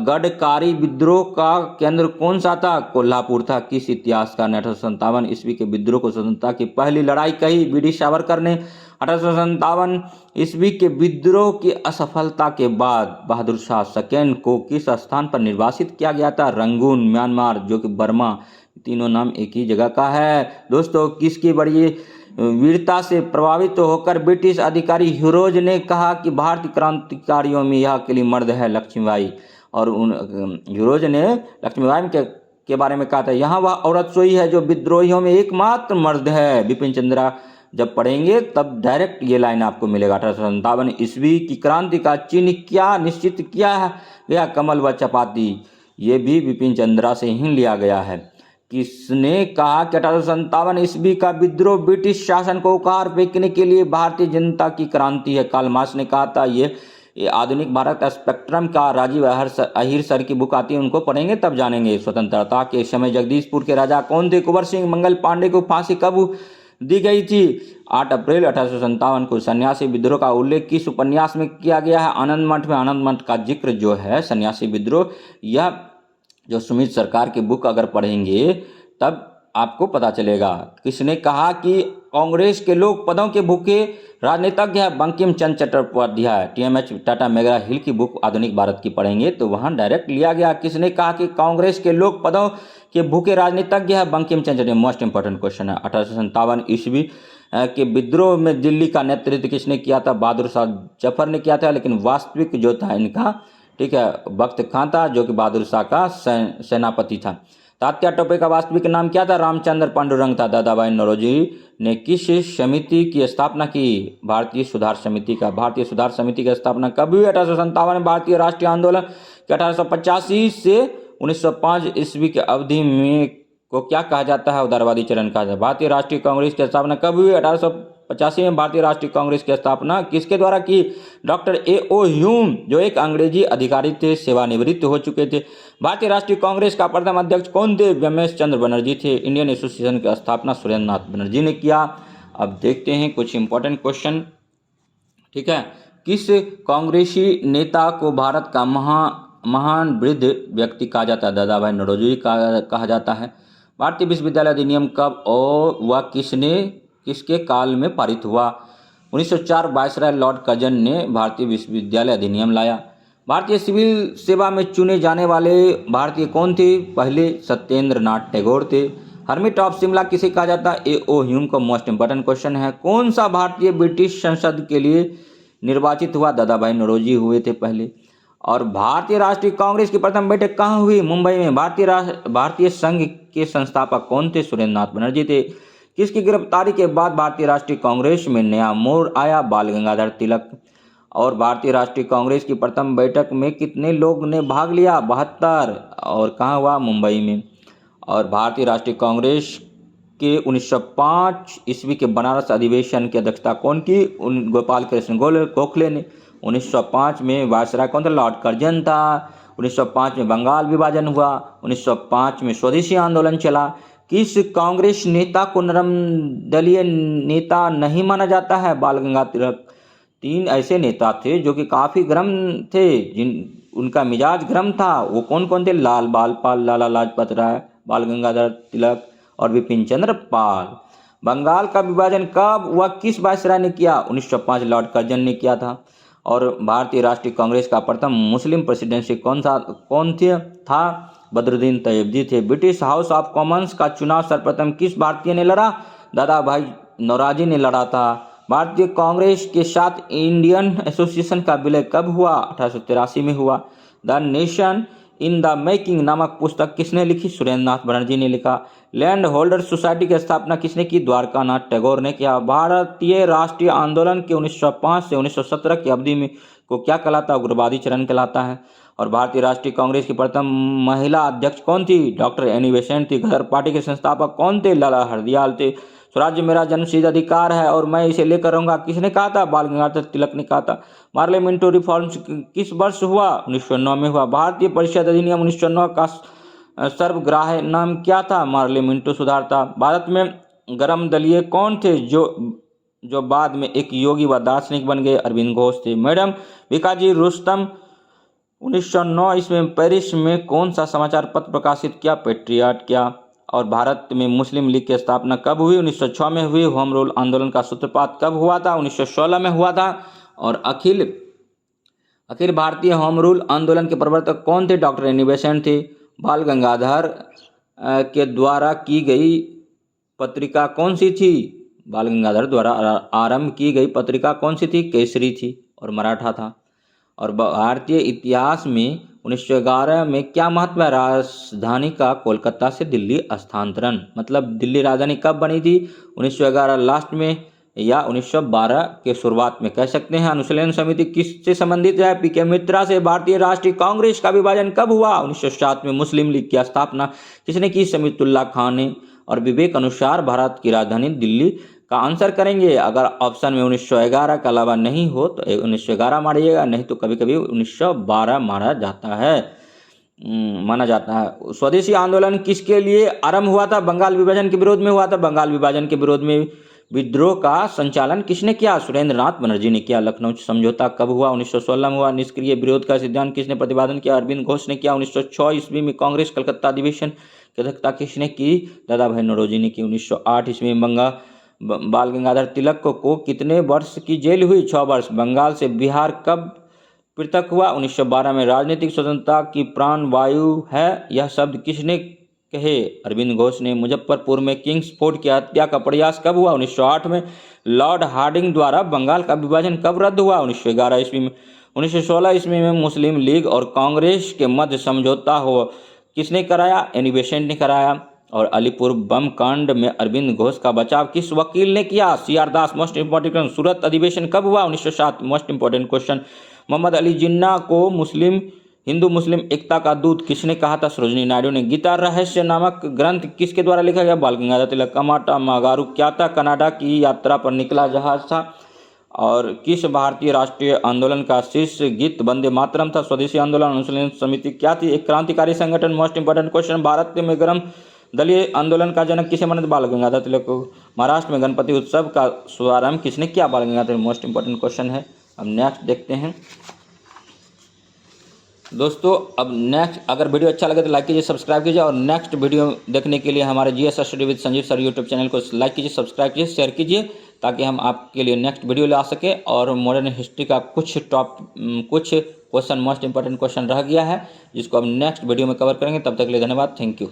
गडकारी विद्रोह का केंद्र कौन सा था? कोल्हापुर था। किस इतिहासकार ने 1857 ईस्वी के विद्रोह को स्वतंत्रता की पहली लड़ाई कही? वीडी सावरकर ने। 1857 ईस्वी के विद्रोह की असफलता के बाद बहादुर शाह सेकेंड को किस स्थान पर निर्वासित किया गया था? रंगून, म्यांमार, जो कि बर्मा। तीनों नाम एक ही जगह का है। दोस्तों, किसकी बड़ी वीरता से प्रभावित होकर ब्रिटिश अधिकारी ह्यूरोज ने कहा कि भारतीय क्रांतिकारियों में यह अकेली मर्द है? लक्ष्मीबाई। और उन ह्यूरोज ने लक्ष्मीबाई के बारे में कहा था, यहाँ वह औरत सोई है जो विद्रोहियों में एकमात्र मर्द है। बिपिन चंद्रा जब पढ़ेंगे तब डायरेक्ट ये लाइन आपको मिलेगा। 1857 ईस्वी की क्रांति का चिन्ह क्या निश्चित किया गया? कमल व चपाती। ये भी बिपिन चंद्रा से ही लिया गया है। किसने कहा कि 1857 ईस्वी का विद्रोह ब्रिटिश शासन को उखाड़ फेंकने के लिए भारतीय जनता की क्रांति है? कार्ल मार्क्स ने कहा था। ये आधुनिक भारत स्पेक्ट्रम का राजीव अहिर सर की बुक आती है, उनको पढ़ेंगे तब जानेंगे। स्वतंत्रता के समय जगदीशपुर के राजा कौन थे? कुंवर सिंह। मंगल पांडे को फांसी कब दी गई थी? 8 अप्रैल 1857 को। सन्यासी विद्रोह का उल्लेख किस उपन्यास में किया गया है? आनंद मठ में। आनंद मठ का जिक्र जो है सन्यासी विद्रोह, यह जो सुमित सरकार की बुक अगर पढ़ेंगे तब आपको पता चलेगा। किसने कहा कि कांग्रेस के लोग पदों के भूखे राजनीतिज्ञ है? बंकिम चंद्र चट्टोपाध्याय। TMH टाटा मैगरा हिल की बुक आधुनिक भारत की पढ़ेंगे तो वहां डायरेक्ट लिया गया। किसने कहा कि कांग्रेस के लोग पदों के भूखे राजनीतिज्ञ है? Bankim Chandra. Most important question है। 1857 ईस्वी के विद्रोह में दिल्ली का नेतृत्व किसने किया था? बहादुर शाह जफर ने किया था। लेकिन वास्तविक जो था इनका, ठीक है, बख्त खां था, जो कि बहादुर शाह का सेनापति था। तात्या टोपे का वास्तविक नाम क्या था? रामचंद्र पांडुरंग था। दादाभाई नौरोजी ने किस समिति की स्थापना की? भारतीय सुधार समिति का। भारतीय सुधार समिति की स्थापना कब हुई? 1857 में। भारतीय राष्ट्रीय आंदोलन के 1885 से 1905 ईस्वी के अवधि में को क्या कहा जाता है? उदारवादी चरण कहा जाता है। भारतीय राष्ट्रीय कांग्रेस की स्थापना कब हुई? 1885 में। भारतीय राष्ट्रीय कांग्रेस की स्थापना किसके द्वारा की? Doctor A.O. ह्यूम, जो एक अंग्रेजी अधिकारी थे, सेवानिवृत्त हो चुके थे। भारतीय राष्ट्रीय कांग्रेस का प्रथम अध्यक्ष कौन थे? रमेश चंद्र बनर्जी थे। इंडियन एसोसिएशन की स्थापना सुरेंद्र नाथ बनर्जी ने किया। अब देखते हैं कुछ इंपॉर्टेंट क्वेश्चन। ठीक है। किस कांग्रेसी नेता को भारत का महान वृद्ध व्यक्ति कहा जाता है? दादाभाई नौरोजी कहा जाता है। भारतीय विश्वविद्यालय अधिनियम कब और वह किसके काल में पारित हुआ? 1904 वायसराय लॉर्ड कर्जन ने भारतीय विश्वविद्यालय अधिनियम लाया। भारतीय सिविल सेवा में चुने जाने वाले भारतीय कौन थे? पहले सत्येंद्र नाथ टैगोर थे। हर्मिट ऑफ शिमला किसे कहा जाता है? A.O. ह्यूम को। मोस्ट इंपॉर्टेंट क्वेश्चन है। कौन सा भारतीय ब्रिटिश संसद के लिए निर्वाचित हुआ? दादाभाई नौरोजी हुए थे पहले। और भारतीय राष्ट्रीय कांग्रेस की प्रथम बैठक कहाँ हुई? मुंबई में। भारतीय संघ के संस्थापक कौन थे? सुरेंद्र नाथ बनर्जी थे। किसकी गिरफ्तारी के बाद भारतीय राष्ट्रीय कांग्रेस में नया मोड़ आया? बाल गंगाधर तिलक। और भारतीय राष्ट्रीय कांग्रेस की प्रथम बैठक में कितने लोग ने भाग लिया? 72। और कहाँ हुआ? मुंबई में। और भारतीय राष्ट्रीय कांग्रेस के 1905 ईस्वी के बनारस अधिवेशन की अध्यक्षता कौन की? गोपाल कृष्ण गोखले ने। 1905 में वायसराय कौन था? लॉर्ड कर्जन था। 1905 में बंगाल विभाजन हुआ। 1905 में स्वदेशी आंदोलन चला। किस कांग्रेस नेता को नरम दलीय नेता नहीं माना जाता है? बाल गंगाधर तिलक। 3 ऐसे नेता थे जो कि काफ़ी गर्म थे, उनका मिजाज गर्म था। वो कौन कौन थे? लाल बालपाल, लाला लाजपत राय, बाल गंगाधर तिलक और बिपिन चंद्र पाल। बंगाल का विभाजन कब हुआ? किस वायसराय ने किया? 1905 लॉर्ड कर्जन ने किया था। और भारतीय राष्ट्रीय कांग्रेस का प्रथम मुस्लिम प्रेसिडेंसी कौन था? बदरुद्दीन तैयबजी थे। ब्रिटिश हाउस ऑफ कॉमन्स का चुनाव सर्वप्रथम किस भारतीय ने लड़ा? दादा भाई नौरोजी ने लड़ा था। भारतीय कांग्रेस के साथ इंडियन एसोसिएशन का विलय कब हुआ? 1883 में हुआ। The nation in the making नामक पुस्तक किसने लिखी? सुरेंद्र नाथ बनर्जी ने लिखा। लैंड होल्डर सोसाइटी की स्थापना किसने की? द्वारकानाथ टैगोर ने किया। भारतीय राष्ट्रीय आंदोलन के 1905 से 1917 की अवधि में को क्या कहलाता है? उग्रवादी चरण कहलाता है। और भारतीय राष्ट्रीय कांग्रेस की प्रथम महिला अध्यक्ष कौन थी? डॉक्टर एनी बेसेंट थी। गदर पार्टी के संस्थापक कौन थे? लाला हरदयाल थे। स्वराज्य मेरा जन्मसिद्ध अधिकार है और मैं इसे लेकर रहूंगा किसने कहा था? बाल गंगाधर तिलक ने कहा था। पार्लियामेंट्री रिफॉर्म्स किस वर्ष हुआ? 1909 में हुआ। भारतीय परिषद अधिनियम 1909 का सर्वग्राह्य नाम क्या था? पार्लियामेंट्री सुधार था। भारत में गर्म दलीय कौन थे जो बाद में एक योगी व दार्शनिक बन गए? अरविंद घोष थे। मैडम भिकाजी रुस्तम 1909 ईस्वी में पेरिस में कौन सा समाचार पत्र प्रकाशित किया? पेट्रियट किया। और भारत में मुस्लिम लीग की स्थापना कब हुई? 1906 में हुई। होम रूल आंदोलन का सूत्रपात कब हुआ था? 1916 में हुआ था। और अखिल भारतीय होम रूल आंदोलन के प्रवर्तक कौन थे? डॉक्टर एनी बेसेंट थे। बाल गंगाधर के द्वारा की गई पत्रिका कौन सी थी? बाल गंगाधर द्वारा आरंभ की गई पत्रिका कौन सी थी? केसरी थी और मराठा था। और भारतीय इतिहास में 1911 में क्या महत्व है? राजधानी का कोलकाता से दिल्ली स्थानांतरण। मतलब दिल्ली राजधानी कब बनी थी? 1911 लास्ट में या 1912 के शुरुआत में कह सकते हैं। अनुशीलन समिति किससे संबंधित है? पीके मित्रा से। भारतीय राष्ट्रीय कांग्रेस का विभाजन कब हुआ? 1907 में। मुस्लिम लीग की स्थापना किसने की? समीउल्लाह खान ने। और विवेक अनुसार भारत की राजधानी दिल्ली का आंसर करेंगे। अगर ऑप्शन में 1911 के अलावा नहीं हो तो 1911 मारिएगा, नहीं तो कभी कभी 1912 माना जाता है। स्वदेशी आंदोलन किसके लिए आरंभ हुआ था? बंगाल विभाजन के विरोध में हुआ था। बंगाल विभाजन के विरोध में विद्रोह का संचालन किसने किया? सुरेंद्र नाथ बनर्जी ने किया। लखनऊ समझौता कब हुआ? 1916 में हुआ। निष्क्रिय विरोध का सिद्धांत किसने प्रतिपादन किया? अरविंद घोष ने किया। 1906 ईस्वी में कांग्रेस कलकत्ता अधिवेशन की अध्यक्षता किसने की? दादा भाई नौरोजी ने की। 1908 ईस्वी में बाल गंगाधर तिलक को कितने वर्ष की जेल हुई? 6 वर्ष। बंगाल से बिहार कब पृथक हुआ? 1912 में। राजनीतिक स्वतंत्रता की प्राण वायु है, यह शब्द किसने कहे? अरविंद घोष ने। मुजफ्फरपुर में किंग्स फोर्ट की हत्या का प्रयास कब हुआ? 1908 में। लॉर्ड हार्डिंग द्वारा बंगाल का विभाजन कब रद्द हुआ? 1911 ईस्वी में। 1916 ईस्वी में मुस्लिम लीग और कांग्रेस के मध्य समझौता हुआ, किसने कराया? एनी बेसेंट ने कराया। और अलीपुर बम कांड में अरविंद घोष का बचाव किस वकील ने किया? CR Das. Most important question. Surat अधिवेशन कब हुआ? 1907। Most important question. Mohammad Ali Jinnah को हिंदू मुस्लिम एकता का दूत किसने कहा था? सरोजिनी नायडू ने। गीता रहस्य नामक ग्रंथ किसके द्वारा लिखा गया? बाल गंगाधर तिलक। कमाटा मागारू क्या था? कनाडा की यात्रा पर निकला जहाज था। और किस भारतीय राष्ट्रीय आंदोलन का शीर्ष गीत वंदे मातरम था? स्वदेशी आंदोलन। अनुशीलन समिति क्या थी? एक क्रांतिकारी संगठन। Most important question. भारत में गर्म दलीय आंदोलन का जनक किसे माना? बाल गंगाधर तिलक को। महाराष्ट्र में गणपति उत्सव का शुभारंभ किसने किया? बाल गंगाधर। मोस्ट इंपॉर्टेंट क्वेश्चन है। अब नेक्स्ट देखते हैं दोस्तों। अब नेक्स्ट, अगर वीडियो अच्छा लगे तो लाइक कीजिए, सब्सक्राइब कीजिए। और नेक्स्ट वीडियो देखने के लिए हमारे GS study with Sanjeev sir YouTube channel को लाइक कीजिए, सब्सक्राइब कीजिए, शेयर कीजिए, ताकि हम आपके लिए नेक्स्ट वीडियो ला सके। और मॉडर्न हिस्ट्री का कुछ क्वेश्चन, मोस्ट इंपॉर्टेंट क्वेश्चन रह गया है, जिसको हम नेक्स्ट वीडियो में कवर करेंगे। तब तक के लिए धन्यवाद। Thank you.